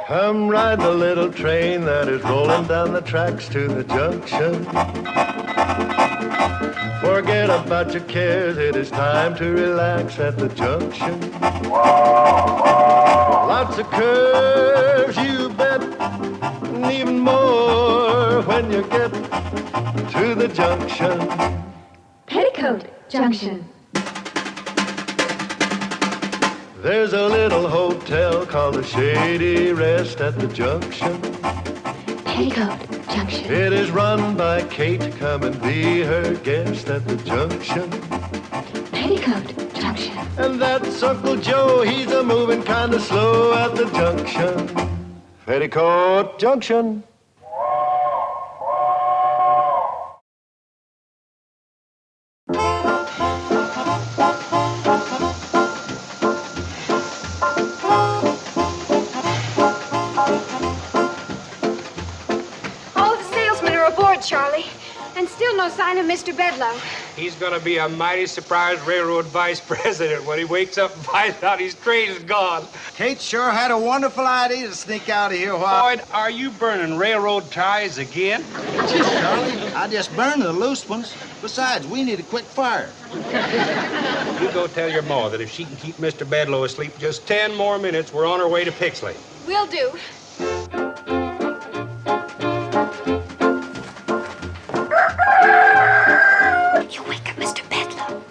Come ride the little train that is rolling down the tracks to the junction. Forget about your cares, it is time to relax at the junction. Lots of curves, you bet, and even more when you get to the junction. Petticoat Junction. There's a little hotel called the Shady Rest at the junction. Petticoat Junction. It is run by Kate. Come and be her guest at the junction. Petticoat Junction. And that's Uncle Joe. He's a moving kind of slow at the junction. Petticoat Junction. Charlie, and still no sign of Mr. Bedloe. He's gonna be a mighty surprised railroad vice president when he wakes up and finds out his train is gone. Kate sure had a wonderful idea to sneak out of here while... Boyd, are you burning railroad ties again? Gee, Charlie, I just burned the loose ones. Besides, we need a quick fire. You go tell your ma that if she can keep Mr. Bedloe asleep just 10 more minutes, we're on our way to Pixley. Will do. You wake up Mr. Bedloe.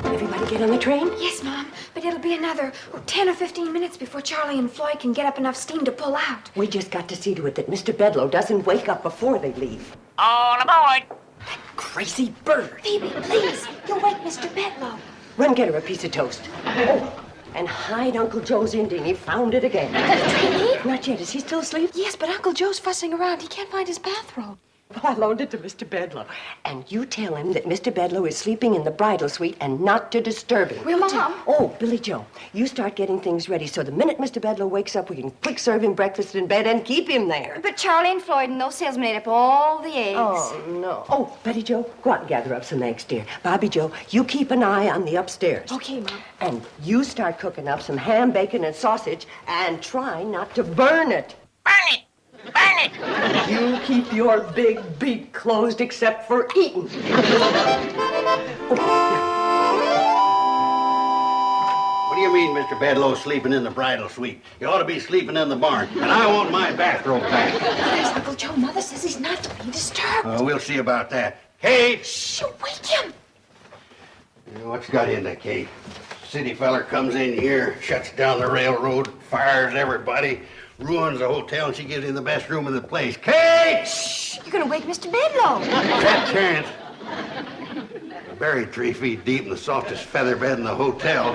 Everybody get on the train? Yes, Mom, but it'll be another 10 or 15 minutes before Charlie and Floyd can get up enough steam to pull out. We just got to see to it that Mr. Bedloe doesn't wake up before they leave. All aboard! That crazy bird. Phoebe, please, you'll wake Mr. Bedloe. Run get her a piece of toast. Oh, and hide Uncle Joe's Indian. He found it again. Not yet. Is he still asleep? Yes, but Uncle Joe's fussing around. He can't find his bathrobe. Well, I loaned it to Mr. Bedloe. And you tell him that Mr. Bedloe is sleeping in the bridal suite and not to disturb him. Will, Mom? Oh, Billy Joe, you start getting things ready so the minute Mr. Bedloe wakes up, we can quick serve him breakfast in bed and keep him there. But Charlie and Floyd and those salesmen ate up all the eggs. Oh, no. Oh, Betty Joe, go out and gather up some eggs, dear. Bobby Joe, you keep an eye on the upstairs. Okay, Mom. And you start cooking up some ham, bacon, and sausage, and try not to burn it. Burn it! Burn it! You keep your big beak closed except for eating. What do you mean, Mr. Bedloe sleeping in the bridal suite? You ought to be sleeping in the barn, and I want my bathrobe back. There's Uncle Joe. Mother says he's not to be disturbed. We'll see about that. Kate! Shh, wake him. What's got into Kate? City feller comes in here, shuts down the railroad, fires everybody, ruins the hotel, and she gives him the best room in the place. Kate! Shh, you're going to wake Mr. Bedloe. That chance. Buried 3 feet deep in the softest feather bed in the hotel.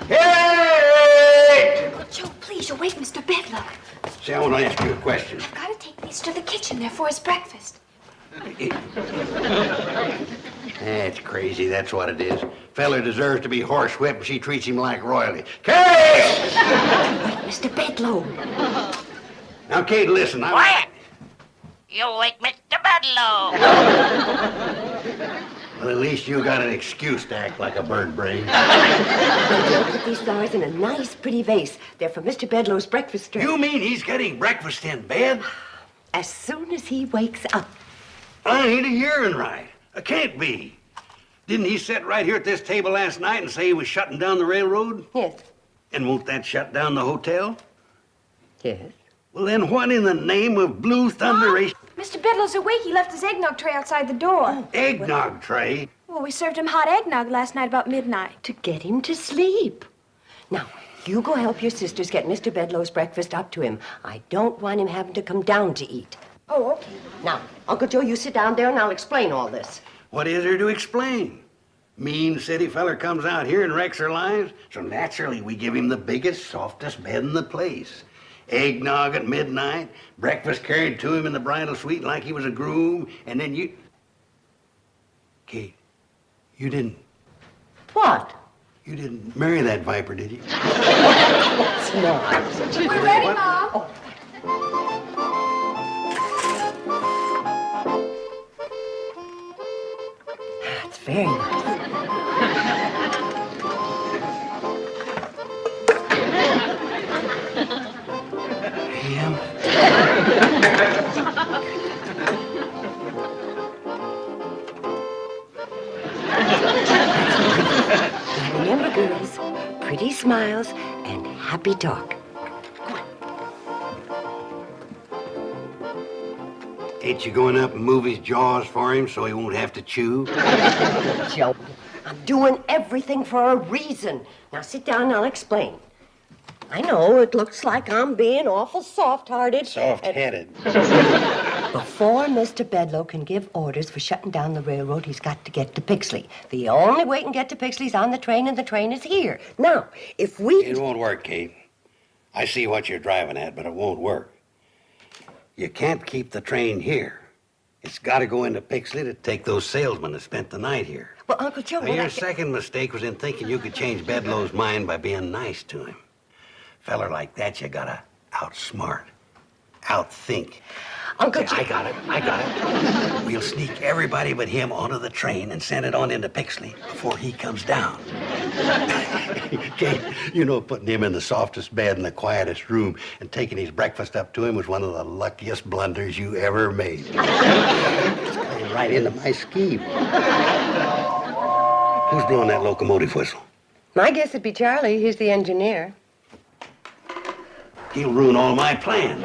Kate! Uncle Joe, please, you'll wake Mr. Bedloe. See, I want to ask you a question. I've got to take these to the kitchen there for his breakfast. That's crazy, that's what it is. Feller deserves to be horsewhipped, and she treats him like royalty. Kate! Wait, Mr. Bedloe. Now, Kate, listen. Quiet! You'll wake Mr. Bedloe. Well, at least you got an excuse to act like a bird brain. Joe, put these flowers in a nice, pretty vase. They're for Mr. Bedloe's breakfast tray. You mean he's getting breakfast in bed? As soon as he wakes up. I ain't a hearing right. I can't be. Didn't he sit right here at this table last night and say he was shutting down the railroad? Yes. And won't that shut down the hotel? Yes. Well, then what in the name of blue thunderation? Mr. Bedloe's awake. He left his eggnog tray outside the door. Eggnog tray? Well, we served him hot eggnog last night about midnight. To get him to sleep. Now, you go help your sisters get Mr. Bedloe's breakfast up to him. I don't want him having to come down to eat. Oh, okay. Now, Uncle Joe, you sit down there and I'll explain all this. What is there to explain? Mean city feller comes out here and wrecks our lives, so naturally we give him the biggest, softest bed in the place. Eggnog at midnight, breakfast carried to him in the bridal suite like he was a groom, and then you... Kate, you didn't... What? You didn't marry that viper, did you? That's not. We're ready, Mom. Oh. Very nice. Ham? Now remember, girls, pretty smiles and happy talk. Ain't you going up and move his jaws for him so he won't have to chew? Joe, I'm doing everything for a reason. Now sit down and I'll explain. I know it looks like I'm being awful soft-hearted. Soft-headed. Before Mr. Bedloe can give orders for shutting down the railroad, he's got to get to Pixley. The only way he can get to Pixley is on the train, and the train is here. Now, if we... It won't work, Kate. I see what you're driving at, but it won't work. You can't keep the train here. It's got to go into Pixley to take those salesmen that spent the night here. Well, Uncle Joe... Now, your second mistake was in thinking you could change Bedloe's mind by being nice to him. Feller like that, you gotta outsmart, outthink. Uncle Yeah, Joe... I got it. We'll sneak everybody but him onto the train and send it on into Pixley before he comes down. Kate, you know, putting him in the softest bed in the quietest room and taking his breakfast up to him was one of the luckiest blunders you ever made. It's playing right into my scheme. Who's blowing that locomotive whistle? My guess would be Charlie. He's the engineer. He'll ruin all my plans.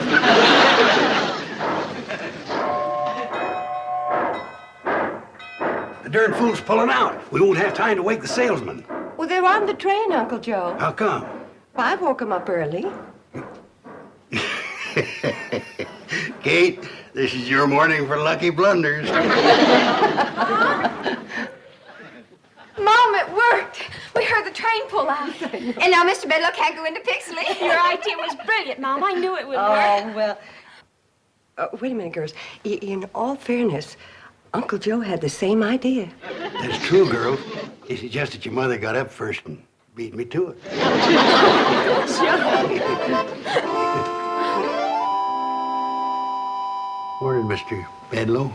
The darn fool's pulling out. We won't have time to wake the salesman. Well, they're on the train, Uncle Joe. How come? I woke him up early. Kate, this is your morning for lucky blunders. Mom, it worked. We heard the train pull out. And now Mr. Bedloe can't go into Pixley. Your idea was brilliant, Mom. I knew it would work. Oh, well... wait a minute, girls. In all fairness, Uncle Joe had the same idea. That's true, girls. It's just that your mother got up first and beat me to it. Where's Mr. Bedloe?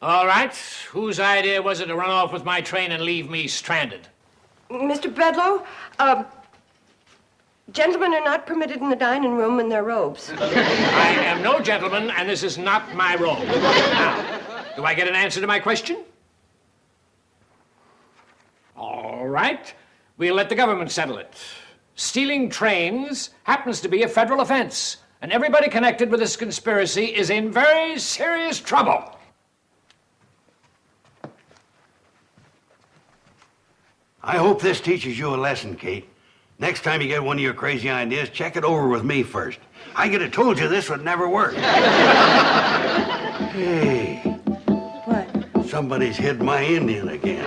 All right. Whose idea was it to run off with my train and leave me stranded? Mr. Bedloe, gentlemen are not permitted in the dining room in their robes. I am no gentleman, and this is not my robe. Now, do I get an answer to my question? All right. We'll let the government settle it. Stealing trains happens to be a federal offense, and everybody connected with this conspiracy is in very serious trouble. I hope this teaches you a lesson, Kate. Next time you get one of your crazy ideas, check it over with me first. I could have told you this would never work. Hey. What? Somebody's hid my Indian again.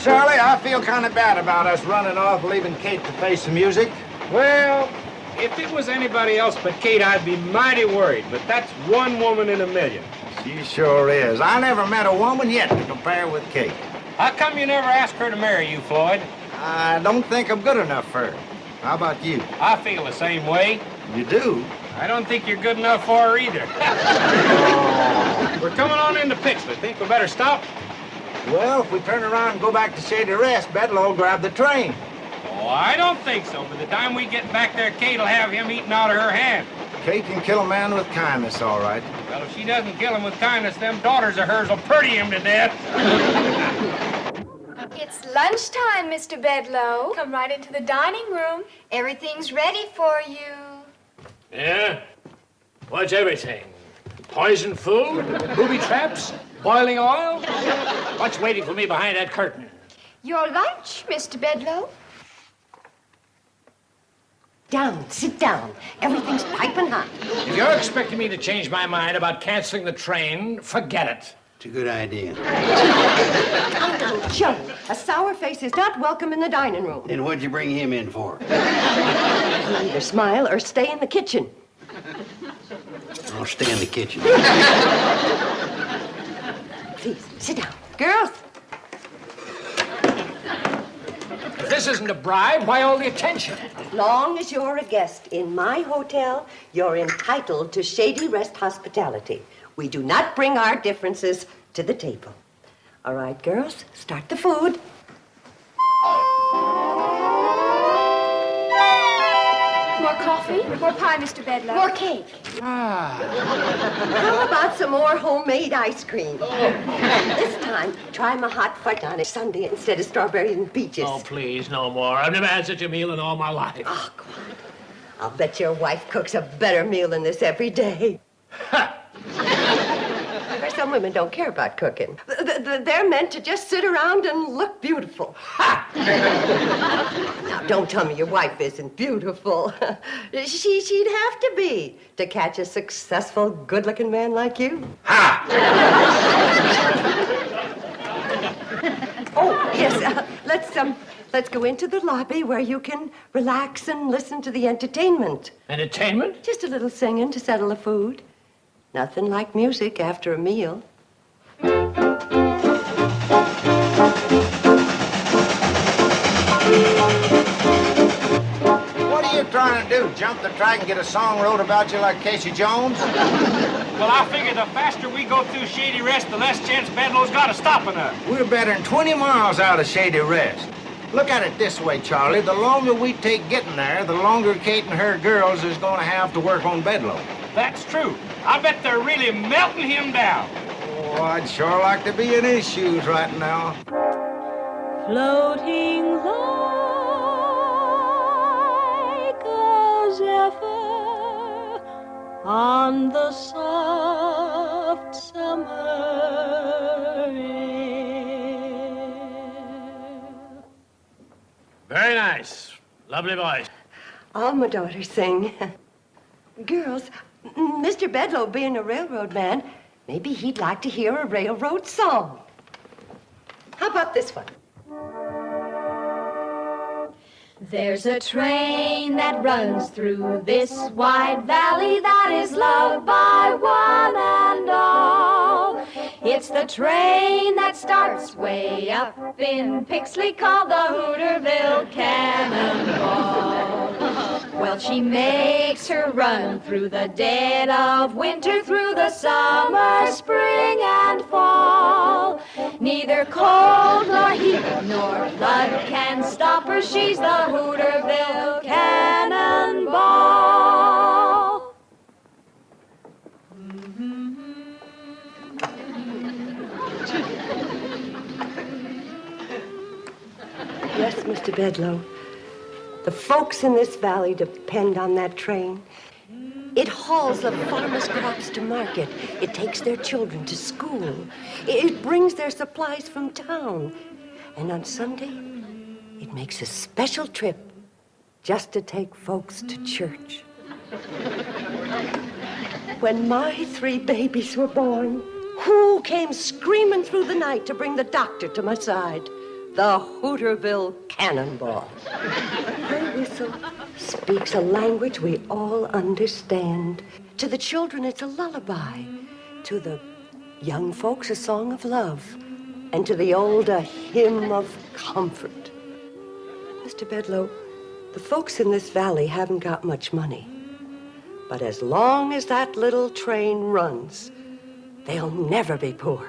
Charlie, I feel kind of bad about us running off, leaving Kate to face the music. Well, if it was anybody else but Kate, I'd be mighty worried. But that's one woman in a million. She sure is. I never met a woman yet to compare with Kate. How come you never asked her to marry you, Floyd? I don't think I'm good enough for her. How about you? I feel the same way. You do? I don't think you're good enough for her either. We're coming on into Pixley. Think we better stop? Well, if we turn around and go back to Shady Rest, Bedloe will grab the train. Oh, I don't think so. By the time we get back there, Kate will have him eaten out of her hand. Kate can kill a man with kindness, all right. Well, if she doesn't kill him with kindness, them daughters of hers will pretty him to death. It's lunchtime, Mr. Bedloe. Come right into the dining room. Everything's ready for you. Yeah? What's everything? Poison food? Booby traps? Boiling oil? What's waiting for me behind that curtain? Your lunch, Mr. Bedloe. Down, sit down. Everything's piping hot. If you're expecting me to change my mind about canceling the train, forget it. It's a good idea. Uncle Joe, a sour face is not welcome in the dining room. Then what'd you bring him in for? He'll either smile or stay in the kitchen. I'll stay in the kitchen. Please, sit down. Girls. If this isn't a bribe, why all the attention? As long as you're a guest in my hotel, you're entitled to Shady Rest hospitality. We do not bring our differences to the table. All right, girls, start the food. More coffee? More pie, Mr. Bedloe? More cake? How about some more homemade ice cream? This time, try my hot fudge on a sundae instead of strawberries and peaches. Oh, please, no more. I've never had such a meal in all my life. Oh, come on. I'll bet your wife cooks a better meal than this every day. Some women don't care about cooking. They're meant to just sit around and look beautiful. Now, don't tell me your wife isn't beautiful. She'd have to be to catch a successful, good-looking man like you. Oh, yes, let's go into the lobby where you can relax and listen to the entertainment. Entertainment? Just a little singing to settle the food. Nothing like music after a meal. What are you trying to do? Jump the track and get a song wrote about you like Casey Jones? Well, I figure the faster we go through Shady Rest, the less chance Bedloe's got of stopping us. We're better than 20 miles out of Shady Rest. Look at it this way, Charlie. The longer we take getting there, the longer Kate and her girls is going to have to work on Bedloe. That's true. I bet they're really melting him down. Oh, I'd sure like to be in his shoes right now. Floating like a zephyr on the soft summer air. Very nice. Lovely voice. All my daughters sing. Girls, Mr. Bedloe being a railroad man, maybe he'd like to hear a railroad song. How about this one? There's a train that runs through this wide valley that is loved by one and all. It's the train that starts way up in Pixley called the Hooterville Cannonball. Well, she makes her run through the dead of winter, through the summer, spring, and fall. Neither cold nor heat nor flood can stop her. She's the Hooterville Cannonball. Yes, Mr. Bedloe. The folks in this valley depend on that train. It hauls the farmers' crops to market. It takes their children to school. It brings their supplies from town. And on Sunday, it makes a special trip just to take folks to church. When my 3 babies were born, who came screaming through the night to bring the doctor to my side? The Hooterville Cannonball. Her whistle speaks a language we all understand. To the children, it's a lullaby. To the young folks, a song of love. And to the old, a hymn of comfort. Mr. Bedloe, the folks in this valley haven't got much money. But as long as that little train runs, they'll never be poor.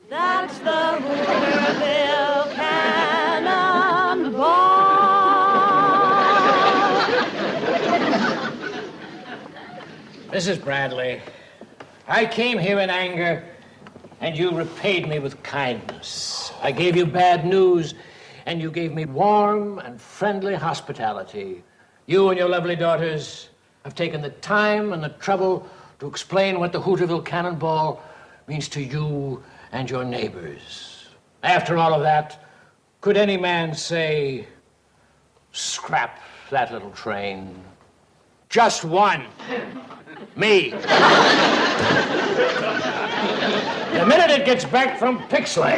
That's the Hooterville Cannonball. Mrs. Bradley, I came here in anger, and you repaid me with kindness. I gave you bad news, and you gave me warm and friendly hospitality. You and your lovely daughters have taken the time and the trouble to explain what the Hooterville Cannonball means to you and your neighbors. After all of that, could any man say, scrap that little train? Just one. Me. The minute it gets back from Pixley.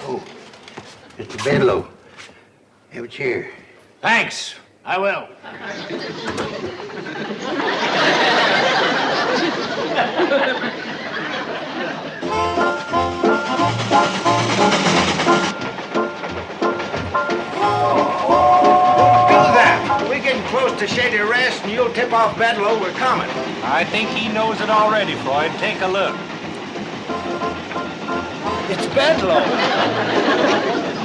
Oh, Mr. Bedloe, have a chair. Thanks. I will. tip off Bedloe we're coming. I think he knows it already, Floyd. Take a look. It's Bedloe.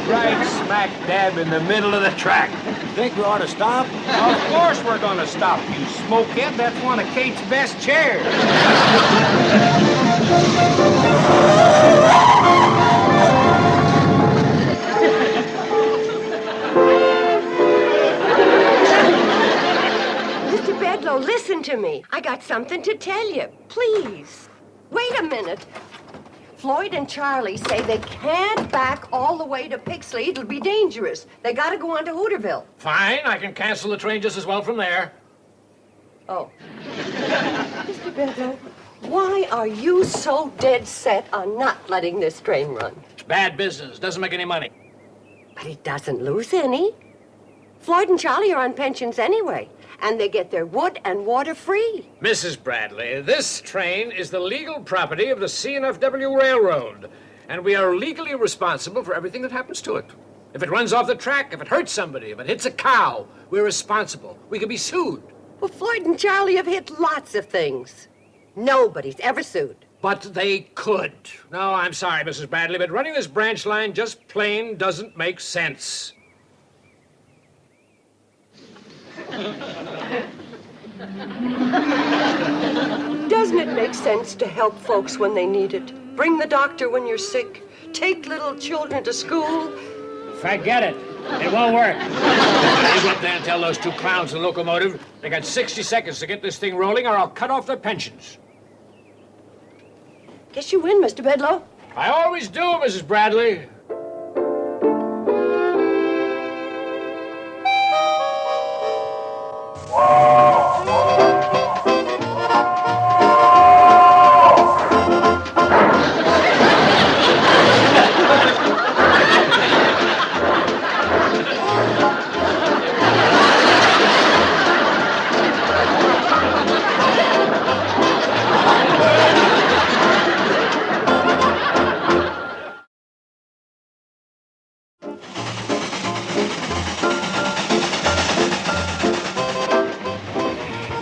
Right smack dab in the middle of the track. Think we ought to stop? Of course we're gonna stop, you smokehead. That's one of Kate's best chairs. Mr. Bedloe, listen to me. I got something to tell you. Please. Wait a minute. Floyd and Charlie say they can't back all the way to Pixley. It'll be dangerous. They gotta go on to Hooterville. Fine, I can cancel the train just as well from there. Oh. Mr. Bedloe, why are you so dead set on not letting this train run? It's bad business. Doesn't make any money. But it doesn't lose any. Floyd and Charlie are on pensions anyway, and they get their wood and water free. Mrs. Bradley, this train is the legal property of the C&FW Railroad, and we are legally responsible for everything that happens to it. If it runs off the track, if it hurts somebody, if it hits a cow, we're responsible. We can be sued. Well, Floyd and Charlie have hit lots of things. Nobody's ever sued. But they could. No, I'm sorry, Mrs. Bradley, but running this branch line just plain doesn't make sense. Doesn't it make sense to help folks when they need it? Bring the doctor when you're sick. Take little children to school. Forget it. It won't work. You go up there and tell those two clowns in the locomotive they got 60 seconds to get this thing rolling or I'll cut off their pensions. Guess you win, Mr. Bedloe. I always do, Mrs. Bradley.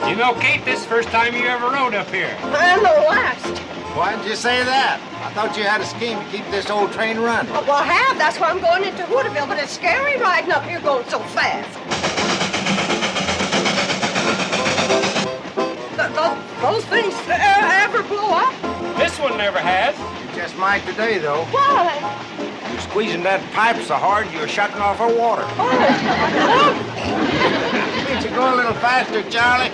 You know, Kate, this is the first time you ever rode up here. And the last. Why didn't you say that? I thought you had a scheme to keep this old train running. Well, I have. That's why I'm going into Hooterville, but it's scary riding up here going so fast. Those things ever blow up? This one never has. You just might today, though. Why? You're squeezing that pipe so hard you're shutting off our water. Can't you go a little faster, Charlie?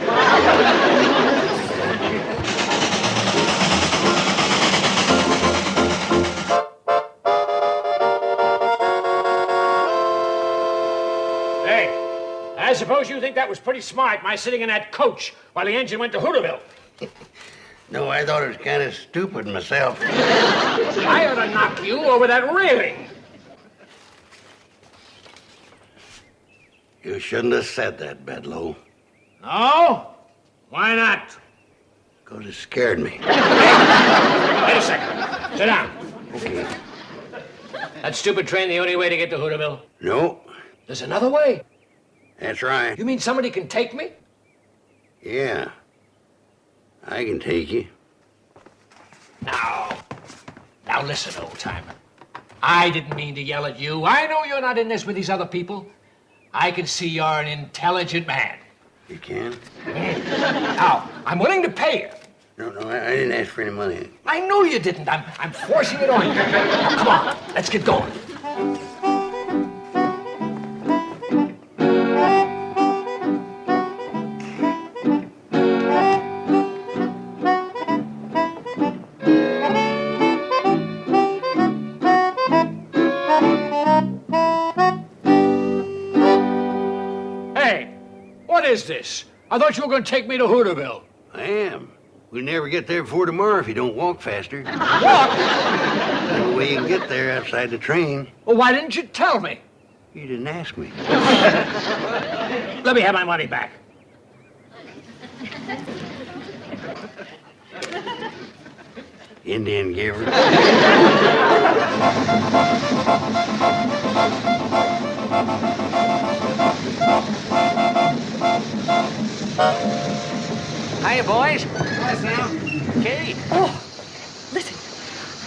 Hey, I suppose you think that was pretty smart, my sitting in that coach while the engine went to Hooterville. No, I thought it was kind of stupid myself. I ought to knock you over that railing. You shouldn't have said that, Bedloe. No? Why not? Because it scared me. Wait a second. Sit down. Okay. That stupid train the only way to get to Hooterville? No, There's another way. that's right. You mean somebody can take me? Yeah. I can take you. Now listen, old-timer. I didn't mean to yell at you. I know you're not in this with these other people. I can see you're an intelligent man. You can? Now, I'm willing to pay you. No, I didn't ask for any money. I know you didn't. I'm forcing it on you. Now, come on, let's get going. Hey, what is this? I thought you were going to take me to Hooterville. I am. We'll never get there before tomorrow if you don't walk faster. Walk? The only way you can get there outside the train. Well, why didn't you tell me? You didn't ask me. Let me have my money back. Indian giver. Hiya, boys. Hi, Sam. Kate. Oh, listen.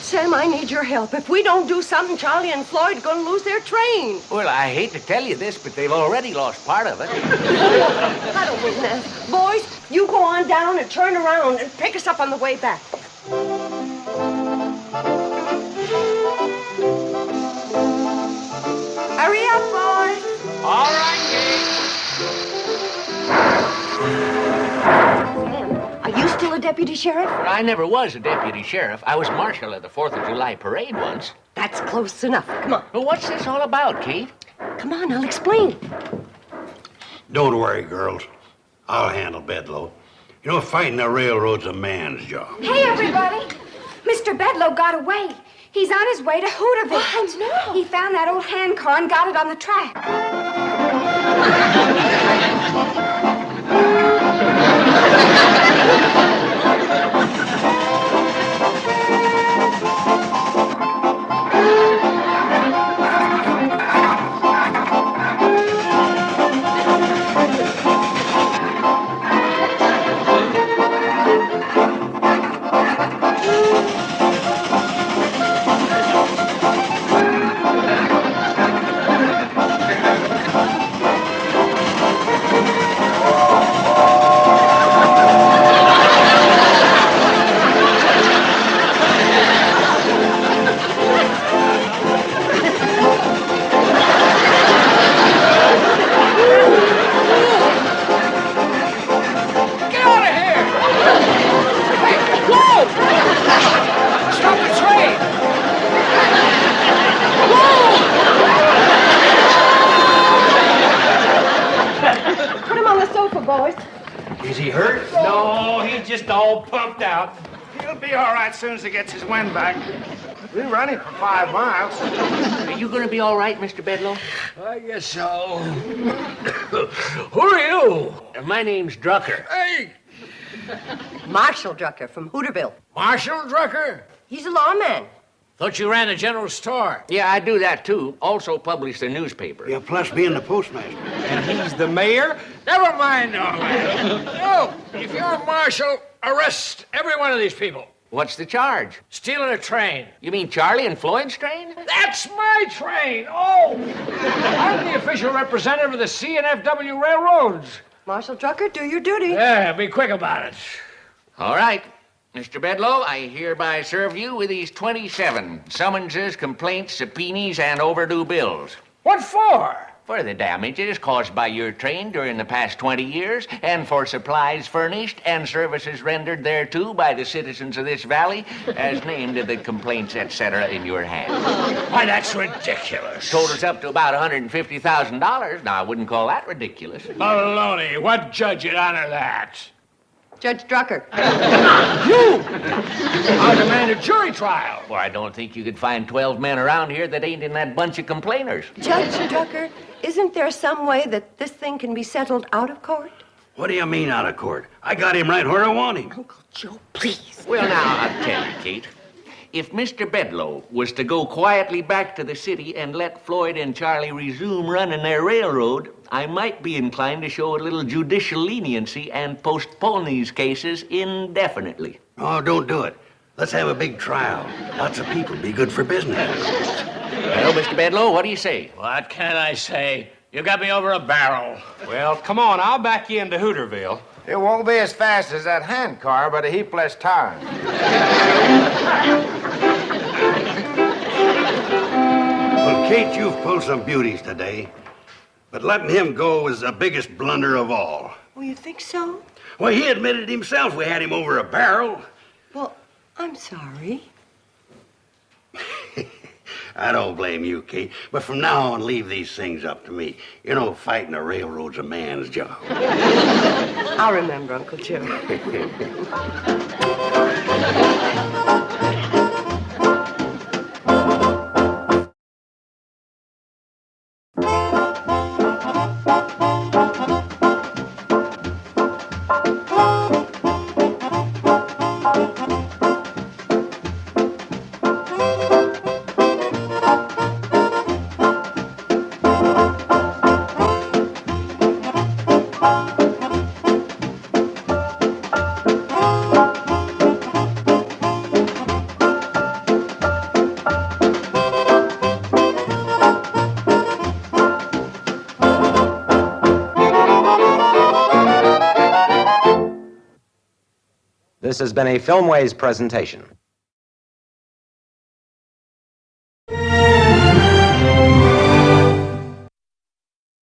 Sam, I need your help. If we don't do something, Charlie and Floyd are going to lose their train. Well, I hate to tell you this, but they've already lost part of it. I don't mean that. Boys, you go on down and turn around and pick us up on the way back. Hurry up, boys. All right, Kate. Sam, are you still a deputy sheriff? Well, I never was a deputy sheriff. I was marshal at the 4th of July parade once. That's close enough. Come on. Well, what's this all about, Kate? Come on, I'll explain. Don't worry, girls. I'll handle Bedloe. You know, fighting the railroad's a man's job. Hey, everybody. Mr. Bedloe got away. He's on his way to Hooterville. What? No. He found that old hand car and got it on the track. Is he hurt? No, he's just all pumped out. He'll be all right as soon as he gets his wind back. We're running for 5 miles. Are you going to be all right, Mr. Bedloe? I guess so. Who are you? My name's Drucker. Hey, Marshal Drucker from Hooterville. Marshal Drucker? He's a lawman. Thought you ran a general store. Yeah, I do that, too. Also publish the newspaper. Yeah, plus being the postmaster. And he's the mayor? Never mind all that. No, if you're a marshal, arrest every one of these people. What's the charge? Stealing a train. You mean Charlie and Floyd's train? That's my train. Oh, I'm the official representative of the C&FW Railroads. Marshal Drucker, do your duty. Yeah, be quick about it. All right. Mr. Bedloe, I hereby serve you with these 27 summonses, complaints, subpoenas, and overdue bills. What for? For the damages caused by your train during the past 20 years, and for supplies furnished and services rendered thereto by the citizens of this valley, as named in the complaints, etc., in your hand. Why, that's ridiculous. Totals up to about $150,000. Now, I wouldn't call that ridiculous. Baloney. What judge would honor that? Judge Drucker. You! I'll demand a jury trial. Well, I don't think you could find 12 men around here that ain't in that bunch of complainers. Judge Drucker, isn't there some way that this thing can be settled out of court? What do you mean out of court? I got him right where I want him. Uncle Joe, please. Well, now, I'll tell you, Kate. If Mr. Bedloe was to go quietly back to the city and let Floyd and Charlie resume running their railroad, I might be inclined to show a little judicial leniency and postpone these cases indefinitely. Oh, don't do it. Let's have a big trial. Lots of people. Be good for business. Well, Mr. Bedloe, what do you say? What can I say? You got me over a barrel. Well, come on, I'll back you into Hooterville. It won't be as fast as that hand car, but a heap less time. Well, Kate, you've pulled some beauties today. But letting him go was the biggest blunder of all. Oh, you think so? Well, he admitted himself we had him over a barrel. Well, I'm sorry. I don't blame you, Kate. But from now on, leave these things up to me. You know, fighting a railroad's a man's job. I'll remember, Uncle Joe. This has been a Filmways presentation.